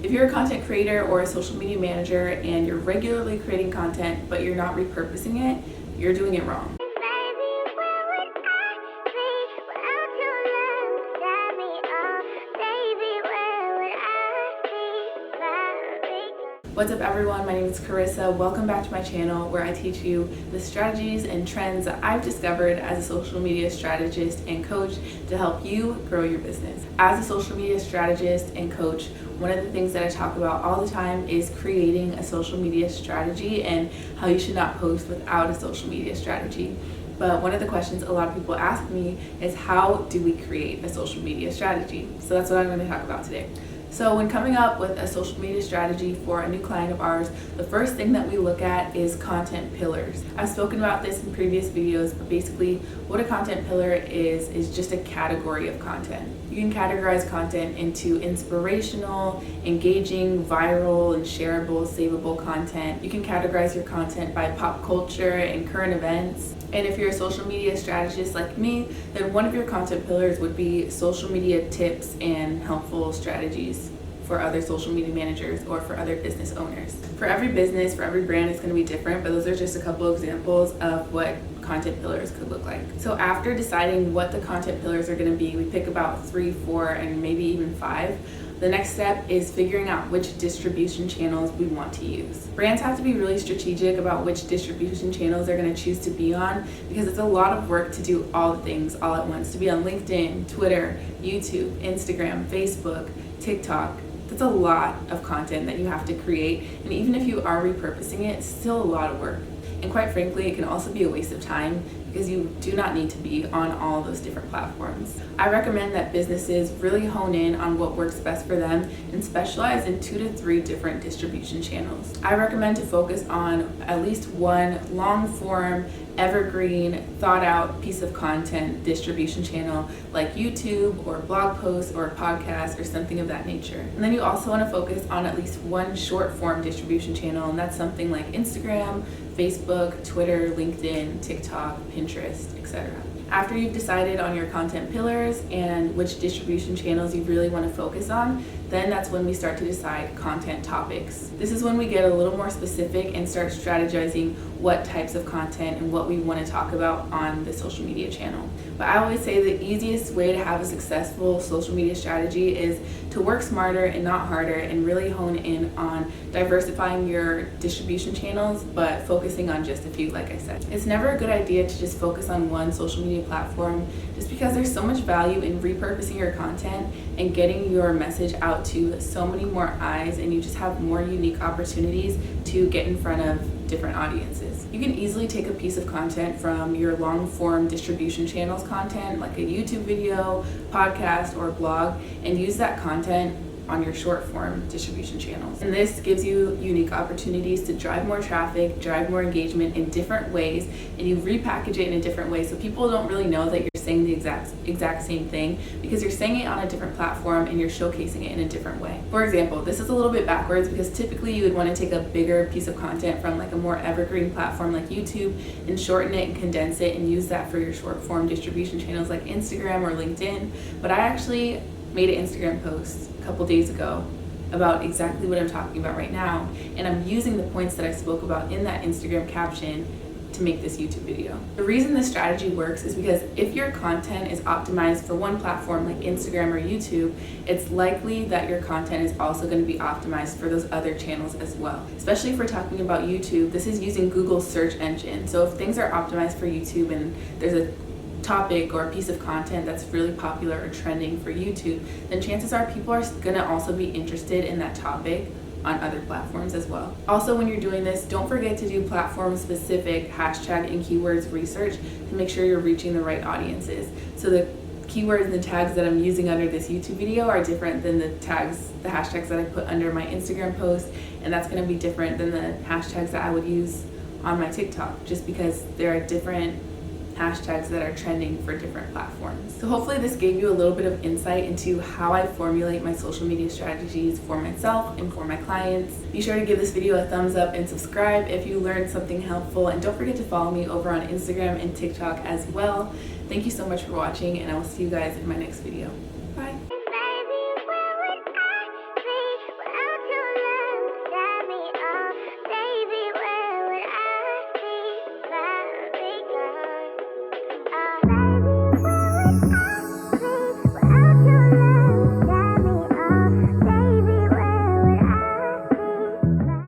If you're a content creator or a social media manager and you're regularly creating content but you're not repurposing it, you're doing it wrong. What's up everyone, my name is Charissa. Welcome back to my channel where I teach you the strategies and trends that I've discovered as a social media strategist and coach to help you grow your business. As a social media strategist and coach, one of the things that I talk about all the time is creating a social media strategy and how you should not post without a social media strategy. But one of the questions a lot of people ask me is, how do we create a social media strategy? So that's what I'm going to talk about today. So when coming up with a social media strategy for a new client of ours, the first thing that we look at is content pillars. I've spoken about this in previous videos, but basically what a content pillar is just a category of content. You can categorize content into inspirational, engaging, viral, and shareable, savable content. You can categorize your content by pop culture and current events. And if you're a social media strategist like me, then one of your content pillars would be social media tips and helpful strategies for other social media managers or for other business owners. For every business, for every brand, it's going to be different, but those are just a couple of examples of what content pillars could look like. So after deciding what the content pillars are going to be, we pick about 3, 4, and maybe even 5. The next step is figuring out which distribution channels we want to use. Brands have to be really strategic about which distribution channels they're going to choose to be on, because it's a lot of work to do all the things all at once. To be on LinkedIn, Twitter, YouTube, Instagram, Facebook, TikTok. That's a lot of content that you have to create, and even if you are repurposing it, it's still a lot of work. And quite frankly, it can also be a waste of time because you do not need to be on all those different platforms. I recommend that businesses really hone in on what works best for them and specialize in 2 to 3 different distribution channels. I recommend to focus on at least one long form, evergreen, thought out piece of content distribution channel like YouTube or blog posts or a podcast or something of that nature. And then you also want to focus on at least one short form distribution channel, and that's something like Instagram, Facebook, Twitter, LinkedIn, TikTok, Pinterest, etc. After you've decided on your content pillars and which distribution channels you really want to focus on, then that's when we start to decide content topics. This is when we get a little more specific and start strategizing what types of content and what we want to talk about on the social media channel. But I always say the easiest way to have a successful social media strategy is to work smarter and not harder, and really hone in on diversifying your distribution channels, but focusing on just a few, like I said. It's never a good idea to just focus on one social media platform, just because there's so much value in repurposing your content and getting your message out to so many more eyes, and you just have more unique opportunities to get in front of different audiences. You can easily take a piece of content from your long form distribution channels content, like a YouTube video, podcast, or blog, and use that content on your short form distribution channels. And this gives you unique opportunities to drive more traffic, drive more engagement in different ways, and you repackage it in a different way so people don't really know that you're saying the exact same thing, because you're saying it on a different platform and you're showcasing it in a different way. For example, this is a little bit backwards because typically you would want to take a bigger piece of content from like a more evergreen platform like YouTube and shorten it and condense it and use that for your short form distribution channels like Instagram or LinkedIn. But I actually made an Instagram post a couple days ago about exactly what I'm talking about right now, and I'm using the points that I spoke about in that Instagram caption to make this YouTube video. The reason this strategy works is because if your content is optimized for one platform like Instagram or YouTube, it's likely that your content is also going to be optimized for those other channels as well. Especially if we're talking about YouTube, this is using Google's search engine. So if things are optimized for YouTube and there's a topic or a piece of content that's really popular or trending for YouTube, then chances are people are going to also be interested in that topic on other platforms as well. Also, when you're doing this, don't forget to do platform specific hashtag and keywords research to make sure you're reaching the right audiences. So the keywords and the tags that I'm using under this YouTube video are different than the hashtags that I put under my Instagram post, and that's going to be different than the hashtags that I would use on my TikTok, just because there are different hashtags that are trending for different platforms. So hopefully this gave you a little bit of insight into how I formulate my social media strategies for myself and for my clients. Be sure to give this video a thumbs up and subscribe if you learned something helpful, and don't forget to follow me over on Instagram and TikTok as well. Thank you so much for watching, and I will see you guys in my next video.